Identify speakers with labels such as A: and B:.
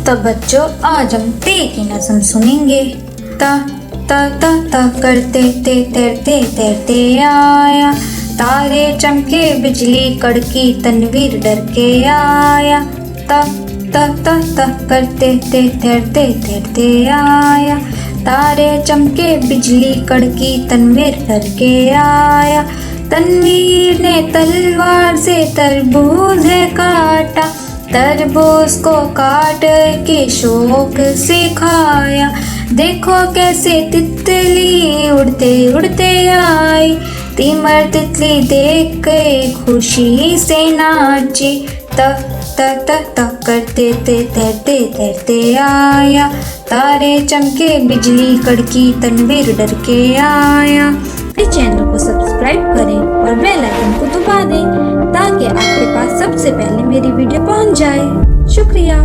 A: तो बच्चों आज हम ते की नज़म सुनेंगे। ता ता ता ता करते ते तैरते तैरते आया, तारे चमके बिजली कड़की तनवीर डर के आया। ता ता ता ता करते ते तैरते तैरते आया, तारे चमके बिजली कड़की तनवीर डर के आया। तनवीर ने तलवार से तरबूज काटा, तरबूज को काट के शौक से खाया। देखो कैसे तितली उड़ते उड़ते आई, तीमर तितली देख के खुशी से नाची। तक तक तक तक करते ते तैरते तैरते आया, तारे चमके बिजली कड़की तनवीर डर के आया। इस चैनल को सब्सक्राइब करें और बेल आइकन को दबा दें ताकि आपके पास सबसे पहले मेरी वीडियो पहुंच जाए। शुक्रिया।